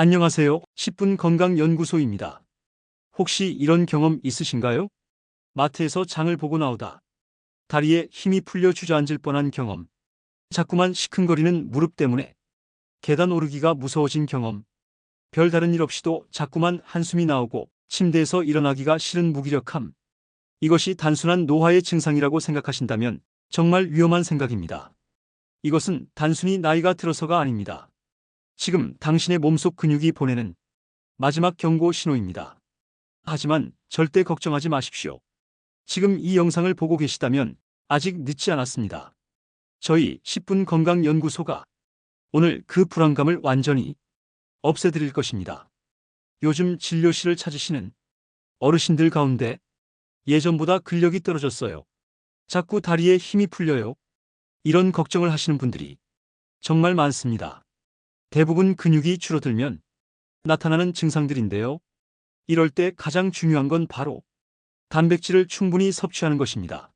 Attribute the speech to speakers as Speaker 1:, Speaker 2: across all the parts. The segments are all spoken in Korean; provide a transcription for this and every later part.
Speaker 1: 안녕하세요. 10분 건강연구소입니다. 혹시 이런 경험 있으신가요? 마트에서 장을 보고 나오다 다리에 힘이 풀려 주저앉을 뻔한 경험. 자꾸만 시큰거리는 무릎 때문에 계단 오르기가 무서워진 경험. 별다른 일 없이도 자꾸만 한숨이 나오고 침대에서 일어나기가 싫은 무기력함. 이것이 단순한 노화의 증상이라고 생각하신다면 정말 위험한 생각입니다. 이것은 단순히 나이가 들어서가 아닙니다. 지금 당신의 몸속 근육이 보내는 마지막 경고 신호입니다. 하지만 절대 걱정하지 마십시오. 지금 이 영상을 보고 계시다면 아직 늦지 않았습니다. 저희 10분 건강연구소가 오늘 그 불안감을 완전히 없애드릴 것입니다. 요즘 진료실을 찾으시는 어르신들 가운데 예전보다 근력이 떨어졌어요. 자꾸 다리에 힘이 풀려요. 이런 걱정을 하시는 분들이 정말 많습니다. 대부분 근육이 줄어들면 나타나는 증상들인데요. 이럴 때 가장 중요한 건 바로 단백질을 충분히 섭취하는 것입니다.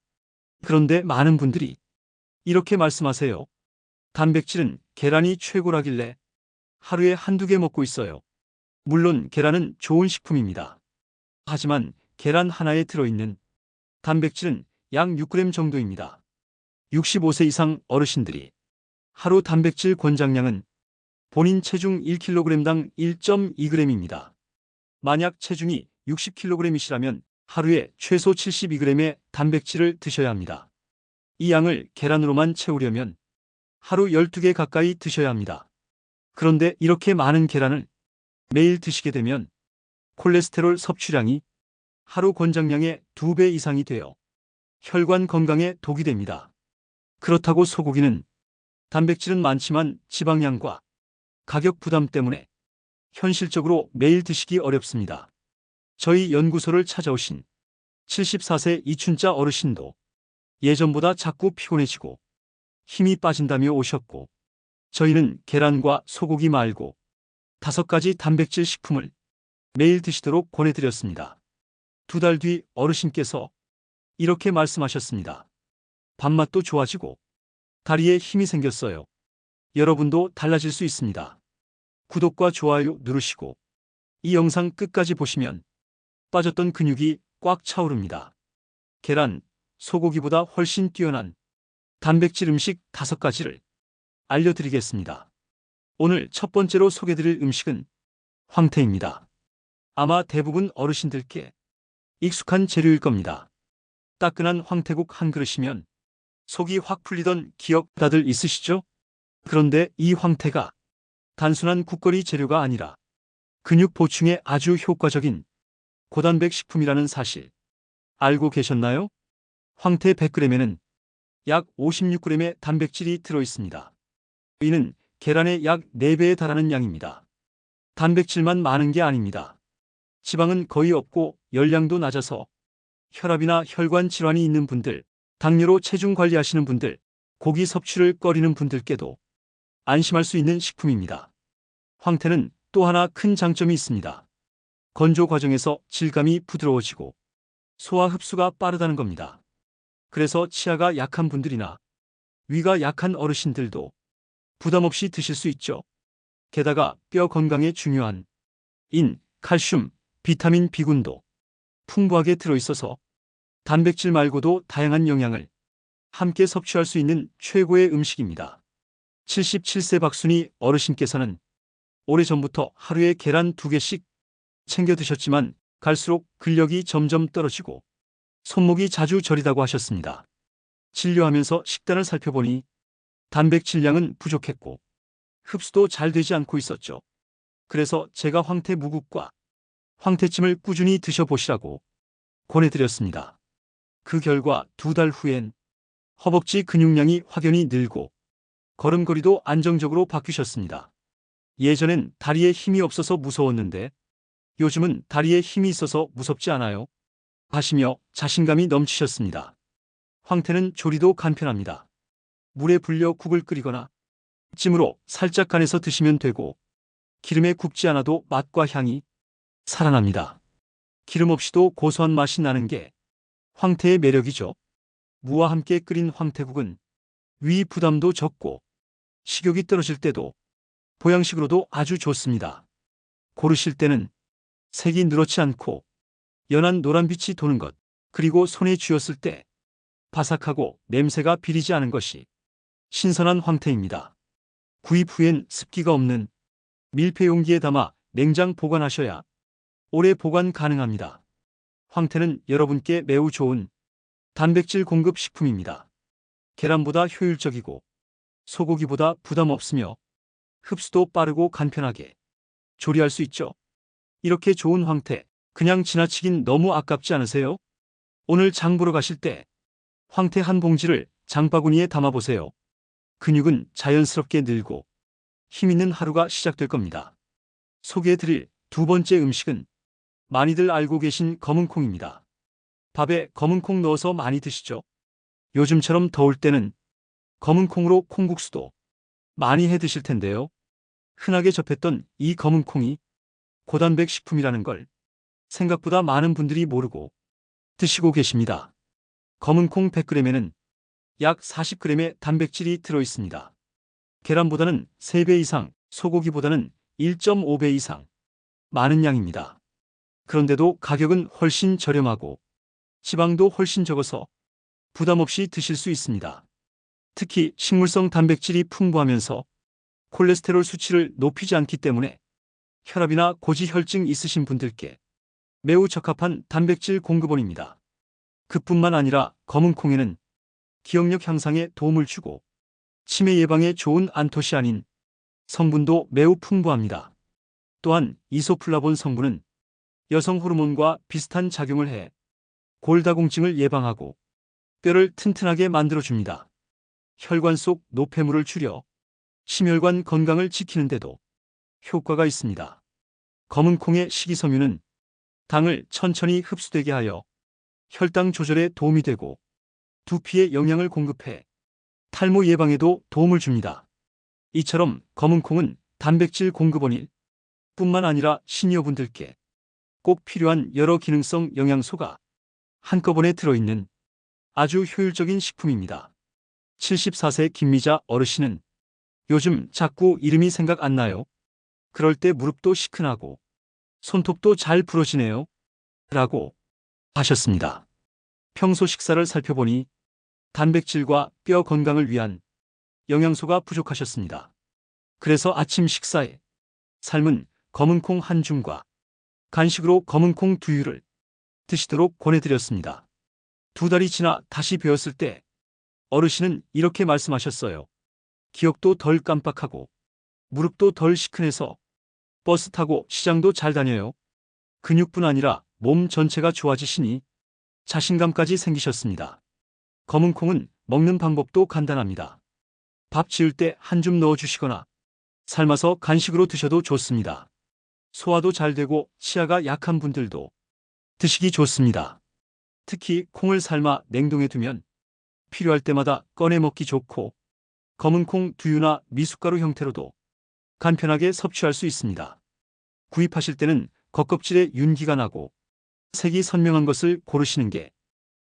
Speaker 1: 그런데 많은 분들이 이렇게 말씀하세요. 단백질은 계란이 최고라길래 하루에 한두 개 먹고 있어요. 물론 계란은 좋은 식품입니다. 하지만 계란 하나에 들어있는 단백질은 약 6g 정도입니다. 65세 이상 어르신들이 하루 단백질 권장량은 본인 체중 1kg당 1.2g입니다. 만약 체중이 60kg이시라면 하루에 최소 72g의 단백질을 드셔야 합니다. 이 양을 계란으로만 채우려면 하루 12개 가까이 드셔야 합니다. 그런데 이렇게 많은 계란을 매일 드시게 되면 콜레스테롤 섭취량이 하루 권장량의 2배 이상이 되어 혈관 건강에 독이 됩니다. 그렇다고 소고기는 단백질은 많지만 지방량과 가격 부담 때문에 현실적으로 매일 드시기 어렵습니다. 저희 연구소를 찾아오신 74세 이춘자 어르신도 예전보다 자꾸 피곤해지고 힘이 빠진다며 오셨고, 저희는 계란과 소고기 말고 5가지 단백질 식품을 매일 드시도록 권해드렸습니다. 2달 뒤 어르신께서 이렇게 말씀하셨습니다. 밥맛도 좋아지고 다리에 힘이 생겼어요. 여러분도 달라질 수 있습니다. 구독과 좋아요 누르시고 이 영상 끝까지 보시면 빠졌던 근육이 꽉 차오릅니다. 계란, 소고기보다 훨씬 뛰어난 단백질 음식 5가지를 알려드리겠습니다. 오늘 첫 번째로 소개드릴 음식은 황태입니다. 아마 대부분 어르신들께 익숙한 재료일 겁니다. 따끈한 황태국 한 그릇이면 속이 확 풀리던 기억 다들 있으시죠? 그런데 이 황태가 단순한 국거리 재료가 아니라 근육 보충에 아주 효과적인 고단백 식품이라는 사실 알고 계셨나요? 황태 100g에는 약 56g의 단백질이 들어있습니다. 이는 계란의 약 4배에 달하는 양입니다. 단백질만 많은 게 아닙니다. 지방은 거의 없고 열량도 낮아서 혈압이나 혈관 질환이 있는 분들, 당뇨로 체중 관리하시는 분들, 고기 섭취를 꺼리는 분들께도 안심할 수 있는 식품입니다. 황태는 또 하나 큰 장점이 있습니다. 건조 과정에서 질감이 부드러워지고 소화 흡수가 빠르다는 겁니다. 그래서 치아가 약한 분들이나 위가 약한 어르신들도 부담 없이 드실 수 있죠. 게다가 뼈 건강에 중요한 인, 칼슘, 비타민 B군도 풍부하게 들어있어서 단백질 말고도 다양한 영양을 함께 섭취할 수 있는 최고의 음식입니다. 77세 박순희 어르신께서는 오래전부터 하루에 계란 2개씩 챙겨 드셨지만 갈수록 근력이 점점 떨어지고 손목이 자주 저리다고 하셨습니다. 진료하면서 식단을 살펴보니 단백질량은 부족했고 흡수도 잘 되지 않고 있었죠. 그래서 제가 황태 무국과 황태찜을 꾸준히 드셔보시라고 권해드렸습니다. 그 결과 2달 후엔 허벅지 근육량이 확연히 늘고 걸음걸이도 안정적으로 바뀌셨습니다. 예전엔 다리에 힘이 없어서 무서웠는데 요즘은 다리에 힘이 있어서 무섭지 않아요 하시며 자신감이 넘치셨습니다. 황태는 조리도 간편합니다. 물에 불려 국을 끓이거나 찜으로 살짝 간해서 드시면 되고 기름에 굽지 않아도 맛과 향이 살아납니다. 기름 없이도 고소한 맛이 나는 게 황태의 매력이죠. 무와 함께 끓인 황태국은 위 부담도 적고 식욕이 떨어질 때도 보양식으로도 아주 좋습니다. 고르실 때는 색이 누렇지 않고 연한 노란빛이 도는 것, 그리고 손에 쥐었을 때 바삭하고 냄새가 비리지 않은 것이 신선한 황태입니다. 구입 후엔 습기가 없는 밀폐 용기에 담아 냉장 보관하셔야 오래 보관 가능합니다. 황태는 여러분께 매우 좋은 단백질 공급 식품입니다. 계란보다 효율적이고 소고기보다 부담 없으며 흡수도 빠르고 간편하게 조리할 수 있죠. 이렇게 좋은 황태, 그냥 지나치긴 너무 아깝지 않으세요? 오늘 장 보러 가실 때 황태 한 봉지를 장바구니에 담아보세요. 근육은 자연스럽게 늘고 힘 있는 하루가 시작될 겁니다. 소개해드릴 두 번째 음식은 많이들 알고 계신 검은콩입니다. 밥에 검은콩 넣어서 많이 드시죠? 요즘처럼 더울 때는 검은콩으로 콩국수도 많이 해 드실 텐데요. 흔하게 접했던 이 검은콩이 고단백 식품이라는 걸 생각보다 많은 분들이 모르고 드시고 계십니다. 검은콩 100g에는 약 40g의 단백질이 들어있습니다. 계란보다는 3배 이상, 소고기보다는 1.5배 이상 많은 양입니다. 그런데도 가격은 훨씬 저렴하고 지방도 훨씬 적어서 부담 없이 드실 수 있습니다. 특히 식물성 단백질이 풍부하면서 콜레스테롤 수치를 높이지 않기 때문에 혈압이나 고지혈증 있으신 분들께 매우 적합한 단백질 공급원입니다. 그뿐만 아니라 검은콩에는 기억력 향상에 도움을 주고 치매 예방에 좋은 안토시아닌 성분도 매우 풍부합니다. 또한 이소플라본 성분은 여성 호르몬과 비슷한 작용을 해 골다공증을 예방하고 뼈를 튼튼하게 만들어줍니다. 혈관 속 노폐물을 줄여 심혈관 건강을 지키는데도 효과가 있습니다. 검은콩의 식이섬유는 당을 천천히 흡수되게 하여 혈당 조절에 도움이 되고 두피에 영양을 공급해 탈모 예방에도 도움을 줍니다. 이처럼 검은콩은 단백질 공급원일 뿐만 아니라 시니어분들께 꼭 필요한 여러 기능성 영양소가 한꺼번에 들어있는 아주 효율적인 식품입니다. 74세 김미자 어르신은 요즘 자꾸 이름이 생각 안 나요. 그럴 때 무릎도 시큰하고 손톱도 잘 부러지네요. 라고 하셨습니다. 평소 식사를 살펴보니 단백질과 뼈 건강을 위한 영양소가 부족하셨습니다. 그래서 아침 식사에 삶은 검은콩 한 줌과 간식으로 검은콩 두유를 드시도록 권해드렸습니다. 2달이 지나 다시 배웠을 때 어르신은 이렇게 말씀하셨어요. 기억도 덜 깜빡하고 무릎도 덜 시큰해서 버스 타고 시장도 잘 다녀요. 근육뿐 아니라 몸 전체가 좋아지시니 자신감까지 생기셨습니다. 검은콩은 먹는 방법도 간단합니다. 밥 지을 때 한 줌 넣어주시거나 삶아서 간식으로 드셔도 좋습니다. 소화도 잘 되고 치아가 약한 분들도 드시기 좋습니다. 특히 콩을 삶아 냉동해 두면 필요할 때마다 꺼내 먹기 좋고 검은콩 두유나 미숫가루 형태로도 간편하게 섭취할 수 있습니다. 구입하실 때는 겉껍질에 윤기가 나고 색이 선명한 것을 고르시는 게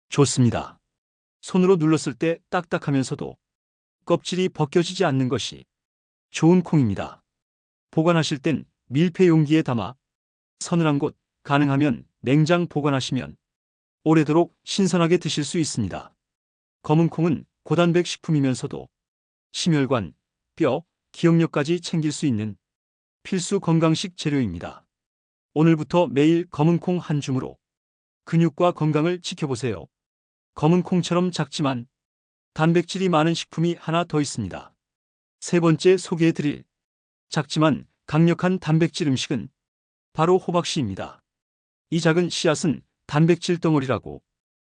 Speaker 1: 좋습니다. 손으로 눌렀을 때 딱딱하면서도 껍질이 벗겨지지 않는 것이 좋은 콩입니다. 보관하실 땐 밀폐 용기에 담아 서늘한 곳, 가능하면 냉장 보관하시면 오래도록 신선하게 드실 수 있습니다. 검은콩은 고단백 식품이면서도 심혈관, 뼈, 기억력까지 챙길 수 있는 필수 건강식 재료입니다. 오늘부터 매일 검은콩 한 줌으로 근육과 건강을 지켜보세요. 검은콩처럼 작지만 단백질이 많은 식품이 하나 더 있습니다. 세 번째 소개해드릴 작지만 강력한 단백질 음식은 바로 호박씨입니다. 이 작은 씨앗은 단백질 덩어리라고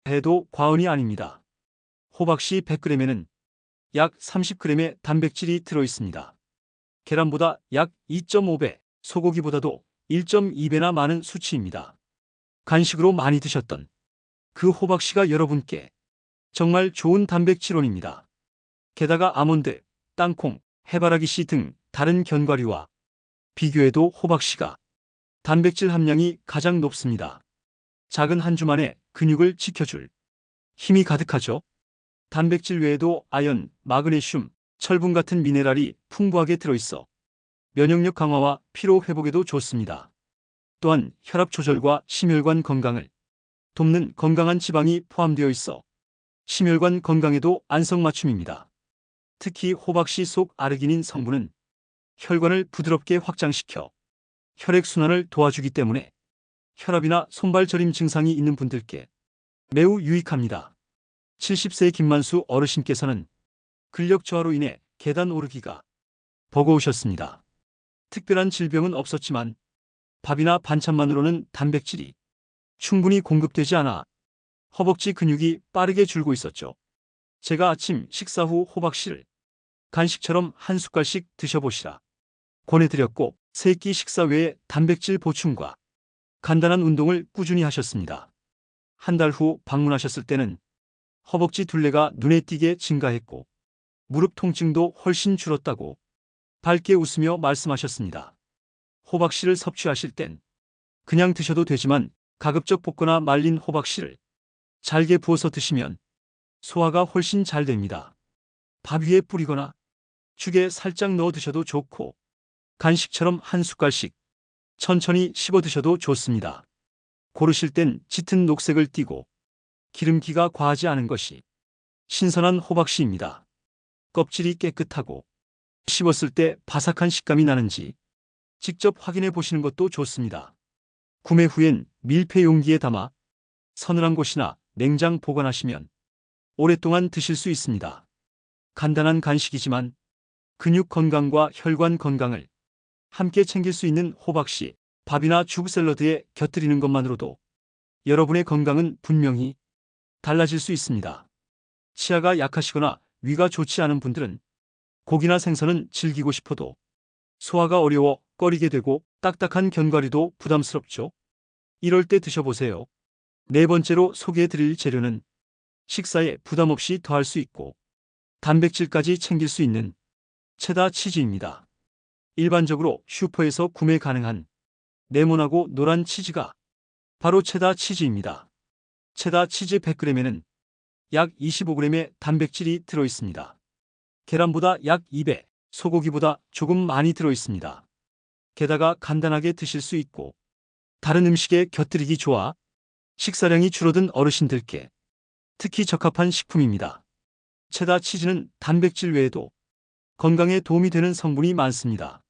Speaker 1: 해도 과언이 아닙니다. 호박씨 100g에는 약 30g의 단백질이 들어있습니다. 계란보다 약 2.5배, 소고기보다도 1.2배나 많은 수치입니다. 간식으로 많이 드셨던 그 호박씨가 여러분께 정말 좋은 단백질원입니다. 게다가 아몬드, 땅콩, 해바라기씨 등 다른 견과류와 비교해도 호박씨가 단백질 함량이 가장 높습니다. 작은 한 줌 안에 근육을 지켜줄 힘이 가득하죠. 단백질 외에도 아연, 마그네슘, 철분 같은 미네랄이 풍부하게 들어있어 면역력 강화와 피로 회복에도 좋습니다. 또한 혈압 조절과 심혈관 건강을 돕는 건강한 지방이 포함되어 있어 심혈관 건강에도 안성맞춤입니다. 특히 호박씨 속 아르기닌 성분은 혈관을 부드럽게 확장시켜 혈액순환을 도와주기 때문에 혈압이나 손발 저림 증상이 있는 분들께 매우 유익합니다. 70세 김만수 어르신께서는 근력 저하로 인해 계단 오르기가 버거우셨습니다. 특별한 질병은 없었지만 밥이나 반찬만으로는 단백질이 충분히 공급되지 않아 허벅지 근육이 빠르게 줄고 있었죠. 제가 아침 식사 후 호박씨를 간식처럼 한 숟갈씩 드셔보시라 권해드렸고, 세끼 식사 외에 단백질 보충과 간단한 운동을 꾸준히 하셨습니다. 한 달 후 방문하셨을 때는 허벅지 둘레가 눈에 띄게 증가했고 무릎 통증도 훨씬 줄었다고 밝게 웃으며 말씀하셨습니다. 호박씨를 섭취하실 땐 그냥 드셔도 되지만 가급적 볶거나 말린 호박씨를 잘게 부어서 드시면 소화가 훨씬 잘 됩니다. 밥 위에 뿌리거나 죽에 살짝 넣어 드셔도 좋고 간식처럼 한 숟갈씩 천천히 씹어 드셔도 좋습니다. 고르실 땐 짙은 녹색을 띠고 기름기가 과하지 않은 것이 신선한 호박씨입니다. 껍질이 깨끗하고 씹었을 때 바삭한 식감이 나는지 직접 확인해 보시는 것도 좋습니다. 구매 후엔 밀폐 용기에 담아 서늘한 곳이나 냉장 보관하시면 오랫동안 드실 수 있습니다. 간단한 간식이지만 근육 건강과 혈관 건강을 함께 챙길 수 있는 호박씨, 밥이나 죽 샐러드에 곁들이는 것만으로도 여러분의 건강은 분명히 달라질 수 있습니다. 치아가 약하시거나 위가 좋지 않은 분들은 고기나 생선은 즐기고 싶어도 소화가 어려워 꺼리게 되고 딱딱한 견과류도 부담스럽죠. 이럴 때 드셔보세요. 네 번째로 소개해드릴 재료는 식사에 부담 없이 더할 수 있고 단백질까지 챙길 수 있는 체다 치즈입니다. 일반적으로 슈퍼에서 구매 가능한 네모나고 노란 치즈가 바로 체다 치즈입니다. 체다 치즈 100g에는 약 25g의 단백질이 들어있습니다. 계란보다 약 2배, 소고기보다 조금 많이 들어있습니다. 게다가 간단하게 드실 수 있고 다른 음식에 곁들이기 좋아 식사량이 줄어든 어르신들께 특히 적합한 식품입니다. 체다 치즈는 단백질 외에도 건강에 도움이 되는 성분이 많습니다.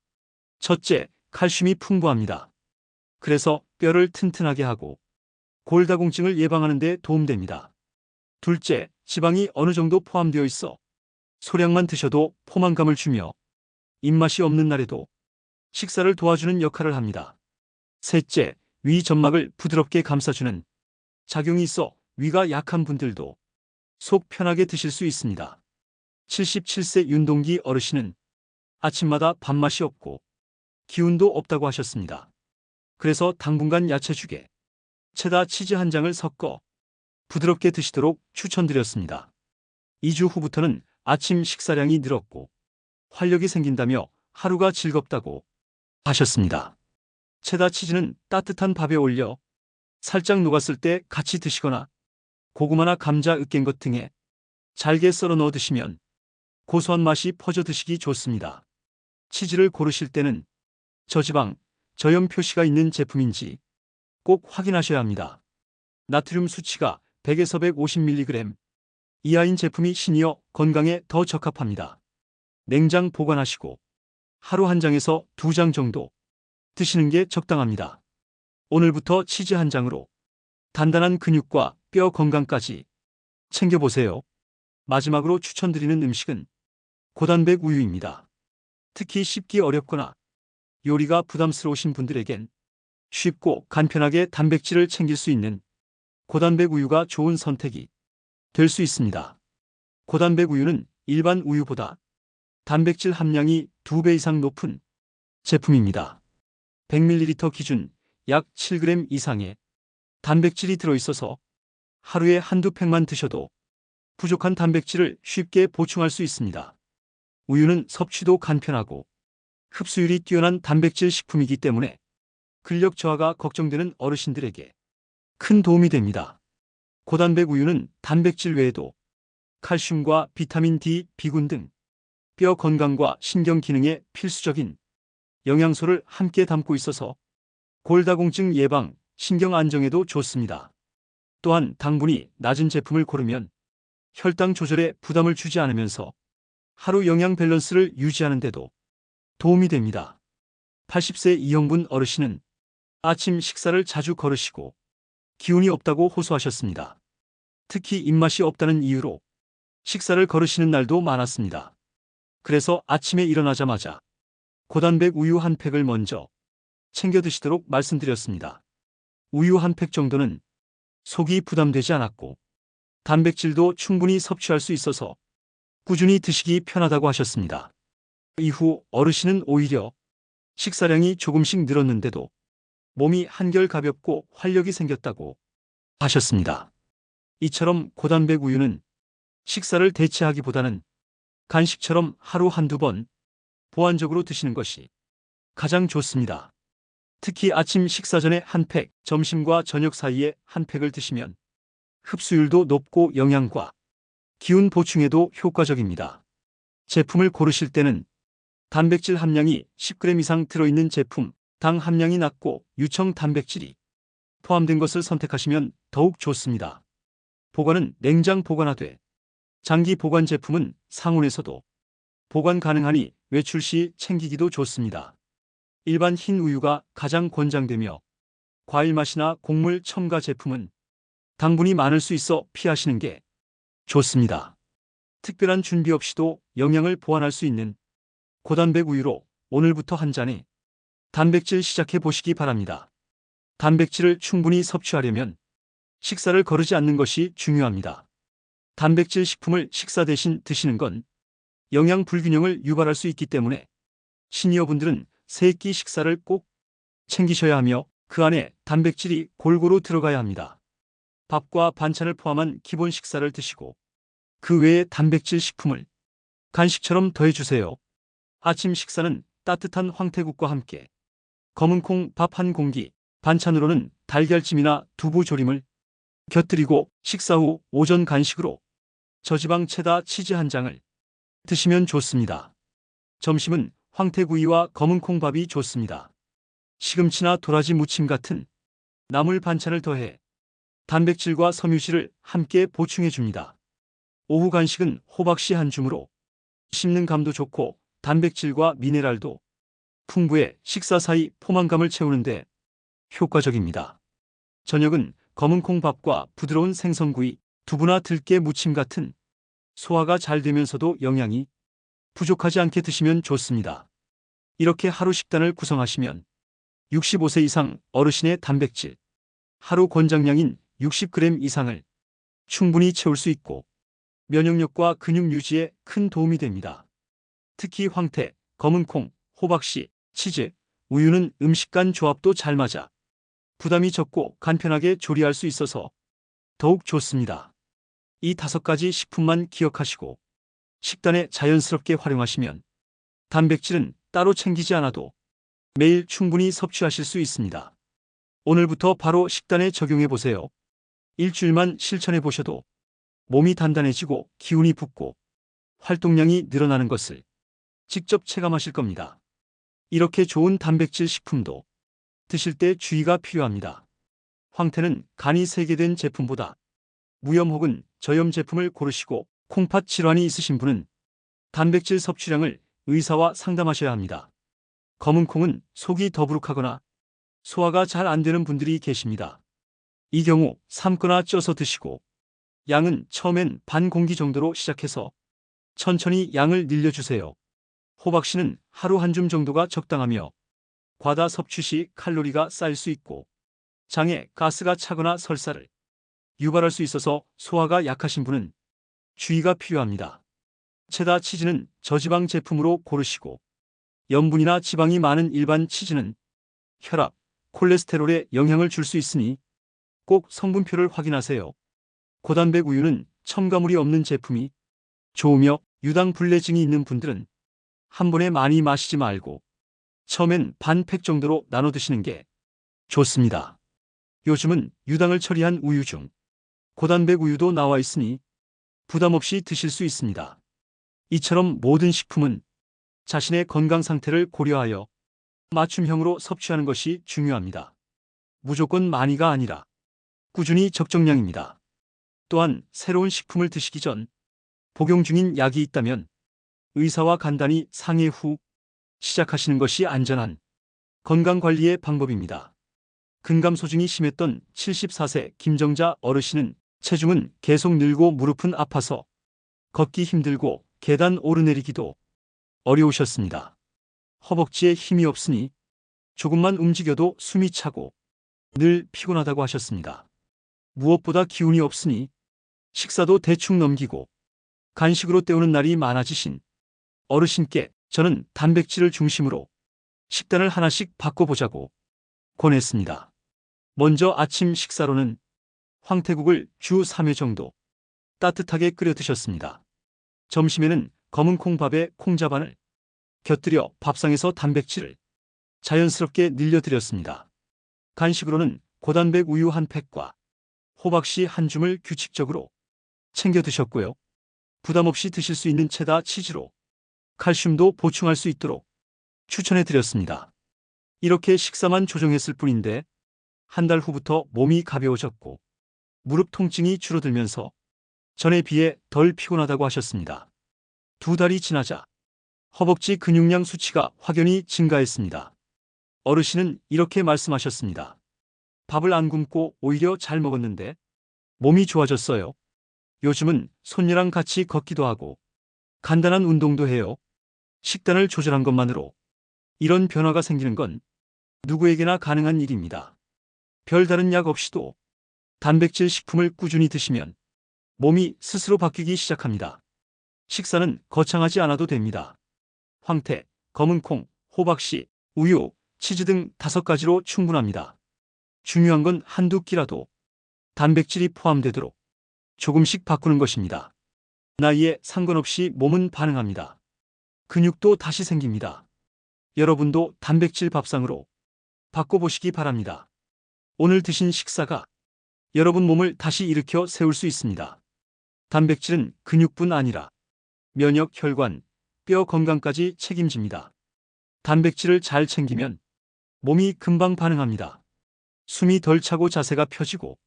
Speaker 1: 첫째, 칼슘이 풍부합니다. 그래서 뼈를 튼튼하게 하고 골다공증을 예방하는 데 도움됩니다. 둘째, 지방이 어느 정도 포함되어 있어 소량만 드셔도 포만감을 주며 입맛이 없는 날에도 식사를 도와주는 역할을 합니다. 셋째, 위 점막을 부드럽게 감싸주는 작용이 있어 위가 약한 분들도 속 편하게 드실 수 있습니다. 77세 윤동기 어르신은 아침마다 밥맛이 없고 기운도 없다고 하셨습니다. 그래서 당분간 야채죽에 체다 치즈 한 장을 섞어 부드럽게 드시도록 추천드렸습니다. 2주 후부터는 아침 식사량이 늘었고 활력이 생긴다며 하루가 즐겁다고 하셨습니다. 체다 치즈는 따뜻한 밥에 올려 살짝 녹았을 때 같이 드시거나 고구마나 감자 으깬 것 등에 잘게 썰어 넣어 드시면 고소한 맛이 퍼져 드시기 좋습니다. 치즈를 고르실 때는 저지방, 저염 표시가 있는 제품인지 꼭 확인하셔야 합니다. 나트륨 수치가 100에서 150mg 이하인 제품이 신이어 건강에 더 적합합니다. 냉장 보관하시고 하루 한 장에서 두 장 정도 드시는 게 적당합니다. 오늘부터 치즈 한 장으로 단단한 근육과 뼈 건강까지 챙겨보세요. 마지막으로 추천드리는 음식은 고단백 우유입니다. 특히 씹기 어렵거나 요리가 부담스러우신 분들에겐 쉽고 간편하게 단백질을 챙길 수 있는 고단백 우유가 좋은 선택이 될 수 있습니다. 고단백 우유는 일반 우유보다 단백질 함량이 2배 이상 높은 제품입니다. 100ml 기준 약 7g 이상의 단백질이 들어있어서 하루에 한두 팩만 드셔도 부족한 단백질을 쉽게 보충할 수 있습니다. 우유는 섭취도 간편하고 흡수율이 뛰어난 단백질 식품이기 때문에 근력 저하가 걱정되는 어르신들에게 큰 도움이 됩니다. 고단백 우유는 단백질 외에도 칼슘과 비타민 D, 비군 등 뼈 건강과 신경 기능에 필수적인 영양소를 함께 담고 있어서 골다공증 예방, 신경 안정에도 좋습니다. 또한 당분이 낮은 제품을 고르면 혈당 조절에 부담을 주지 않으면서 하루 영양 밸런스를 유지하는 데도 도움이 됩니다. 80세 이형분 어르신은 아침 식사를 자주 거르시고 기운이 없다고 호소하셨습니다. 특히 입맛이 없다는 이유로 식사를 거르시는 날도 많았습니다. 그래서 아침에 일어나자마자 고단백 우유 한 팩을 먼저 챙겨 드시도록 말씀드렸습니다. 우유 한 팩 정도는 속이 부담되지 않았고 단백질도 충분히 섭취할 수 있어서 꾸준히 드시기 편하다고 하셨습니다. 이후 어르신은 오히려 식사량이 조금씩 늘었는데도 몸이 한결 가볍고 활력이 생겼다고 하셨습니다. 이처럼 고단백 우유는 식사를 대체하기보다는 간식처럼 하루 한두 번 보완적으로 드시는 것이 가장 좋습니다. 특히 아침 식사 전에 한 팩, 점심과 저녁 사이에 한 팩을 드시면 흡수율도 높고 영양과 기운 보충에도 효과적입니다. 제품을 고르실 때는 단백질 함량이 10g 이상 들어있는 제품, 당 함량이 낮고 유청 단백질이 포함된 것을 선택하시면 더욱 좋습니다. 보관은 냉장 보관하되 장기 보관 제품은 상온에서도 보관 가능하니 외출 시 챙기기도 좋습니다. 일반 흰 우유가 가장 권장되며 과일 맛이나 곡물 첨가 제품은 당분이 많을 수 있어 피하시는 게 좋습니다. 특별한 준비 없이도 영양을 보완할 수 있는 고단백 우유로 오늘부터 한 잔에 단백질 시작해 보시기 바랍니다. 단백질을 충분히 섭취하려면 식사를 거르지 않는 것이 중요합니다. 단백질 식품을 식사 대신 드시는 건 영양 불균형을 유발할 수 있기 때문에 시니어분들은 3끼 식사를 꼭 챙기셔야 하며 그 안에 단백질이 골고루 들어가야 합니다. 밥과 반찬을 포함한 기본 식사를 드시고 그 외에 단백질 식품을 간식처럼 더해주세요. 아침 식사는 따뜻한 황태국과 함께 검은콩 밥 한 공기, 반찬으로는 달걀찜이나 두부 조림을 곁들이고 식사 후 오전 간식으로 저지방 체다 치즈 한 장을 드시면 좋습니다. 점심은 황태구이와 검은콩밥이 좋습니다. 시금치나 도라지 무침 같은 나물 반찬을 더해 단백질과 섬유질을 함께 보충해 줍니다. 오후 간식은 호박씨 한 줌으로 씹는 감도 좋고 단백질과 미네랄도 풍부해 식사 사이 포만감을 채우는데 효과적입니다. 저녁은 검은콩밥과 부드러운 생선구이, 두부나 들깨 무침 같은 소화가 잘 되면서도 영양이 부족하지 않게 드시면 좋습니다. 이렇게 하루 식단을 구성하시면 65세 이상 어르신의 단백질 하루 권장량인 60g 이상을 충분히 채울 수 있고 면역력과 근육 유지에 큰 도움이 됩니다. 특히 황태, 검은콩, 호박씨, 치즈, 우유는 음식 간 조합도 잘 맞아 부담이 적고 간편하게 조리할 수 있어서 더욱 좋습니다. 이 5가지 식품만 기억하시고 식단에 자연스럽게 활용하시면 단백질은 따로 챙기지 않아도 매일 충분히 섭취하실 수 있습니다. 오늘부터 바로 식단에 적용해 보세요. 일주일만 실천해 보셔도 몸이 단단해지고 기운이 붙고 활동량이 늘어나는 것을 직접 체감하실 겁니다. 이렇게 좋은 단백질 식품도 드실 때 주의가 필요합니다. 황태는 간이 세게된 제품보다 무염 혹은 저염 제품을 고르시고 콩팥 질환이 있으신 분은 단백질 섭취량을 의사와 상담하셔야 합니다. 검은콩은 속이 더부룩하거나 소화가 잘 안 되는 분들이 계십니다. 이 경우 삶거나 쪄서 드시고 양은 처음엔 반 공기 정도로 시작해서 천천히 양을 늘려주세요. 호박씨는 하루 한 줌 정도가 적당하며 과다 섭취 시 칼로리가 쌓일 수 있고 장에 가스가 차거나 설사를 유발할 수 있어서 소화가 약하신 분은 주의가 필요합니다. 체다 치즈는 저지방 제품으로 고르시고 염분이나 지방이 많은 일반 치즈는 혈압, 콜레스테롤에 영향을 줄 수 있으니 꼭 성분표를 확인하세요. 고단백 우유는 첨가물이 없는 제품이 좋으며 유당 불내증이 있는 분들은 한 번에 많이 마시지 말고 처음엔 반 팩 정도로 나눠 드시는 게 좋습니다. 요즘은 유당을 처리한 우유 중 고단백 우유도 나와 있으니 부담 없이 드실 수 있습니다. 이처럼 모든 식품은 자신의 건강 상태를 고려하여 맞춤형으로 섭취하는 것이 중요합니다. 무조건 많이가 아니라 꾸준히 적정량입니다. 또한 새로운 식품을 드시기 전 복용 중인 약이 있다면 의사와 간단히 상의 후 시작하시는 것이 안전한 건강관리의 방법입니다. 근감소증이 심했던 74세 김정자 어르신은 체중은 계속 늘고 무릎은 아파서 걷기 힘들고 계단 오르내리기도 어려우셨습니다. 허벅지에 힘이 없으니 조금만 움직여도 숨이 차고 늘 피곤하다고 하셨습니다. 무엇보다 기운이 없으니 식사도 대충 넘기고 간식으로 때우는 날이 많아지신 어르신께 저는 단백질을 중심으로 식단을 하나씩 바꿔보자고 권했습니다. 먼저 아침 식사로는 황태국을 주 3회 정도 따뜻하게 끓여 드셨습니다. 점심에는 검은 콩밥에 콩자반을 곁들여 밥상에서 단백질을 자연스럽게 늘려드렸습니다. 간식으로는 고단백 우유 한 팩과 호박씨 한 줌을 규칙적으로 챙겨 드셨고요. 부담 없이 드실 수 있는 체다 치즈로 칼슘도 보충할 수 있도록 추천해 드렸습니다. 이렇게 식사만 조정했을 뿐인데 한 달 후부터 몸이 가벼워졌고 무릎 통증이 줄어들면서 전에 비해 덜 피곤하다고 하셨습니다. 2달이 지나자 허벅지 근육량 수치가 확연히 증가했습니다. 어르신은 이렇게 말씀하셨습니다. 밥을 안 굶고 오히려 잘 먹었는데 몸이 좋아졌어요. 요즘은 손녀랑 같이 걷기도 하고 간단한 운동도 해요. 식단을 조절한 것만으로 이런 변화가 생기는 건 누구에게나 가능한 일입니다. 별다른 약 없이도 단백질 식품을 꾸준히 드시면 몸이 스스로 바뀌기 시작합니다. 식사는 거창하지 않아도 됩니다. 황태, 검은콩, 호박씨, 우유, 치즈 등 5가지로 충분합니다. 중요한 건 한두 끼라도 단백질이 포함되도록 조금씩 바꾸는 것입니다. 나이에 상관없이 몸은 반응합니다. 근육도 다시 생깁니다. 여러분도 단백질 밥상으로 바꿔보시기 바랍니다. 오늘 드신 식사가 여러분 몸을 다시 일으켜 세울 수 있습니다. 단백질은 근육뿐 아니라 면역, 혈관, 뼈 건강까지 책임집니다. 단백질을 잘 챙기면 몸이 금방 반응합니다. 숨이 덜 차고 자세가 펴지고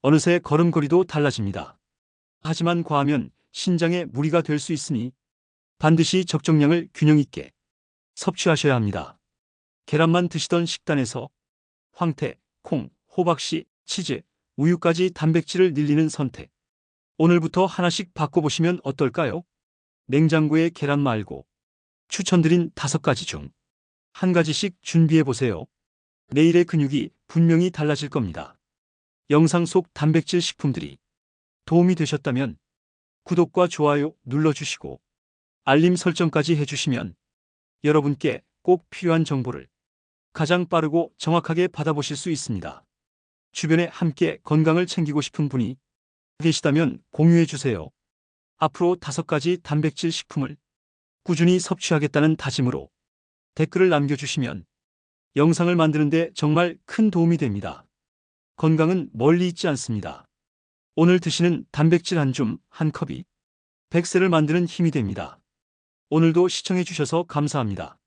Speaker 1: 어느새 걸음걸이도 달라집니다. 하지만 과하면 신장에 무리가 될 수 있으니 반드시 적정량을 균형 있게 섭취하셔야 합니다. 계란만 드시던 식단에서 황태, 콩, 호박씨, 치즈, 우유까지 단백질을 늘리는 선택. 오늘부터 하나씩 바꿔보시면 어떨까요? 냉장고에 계란 말고 추천드린 5가지 중 한 가지씩 준비해보세요. 내일의 근육이 분명히 달라질 겁니다. 영상 속 단백질 식품들이 도움이 되셨다면 구독과 좋아요 눌러주시고 알림 설정까지 해주시면 여러분께 꼭 필요한 정보를 가장 빠르고 정확하게 받아보실 수 있습니다. 주변에 함께 건강을 챙기고 싶은 분이 계시다면 공유해주세요. 앞으로 5가지 단백질 식품을 꾸준히 섭취하겠다는 다짐으로 댓글을 남겨주시면 영상을 만드는데 정말 큰 도움이 됩니다. 건강은 멀리 있지 않습니다. 오늘 드시는 단백질 한 줌, 한 컵이 100세를 만드는 힘이 됩니다. 오늘도 시청해주셔서 감사합니다.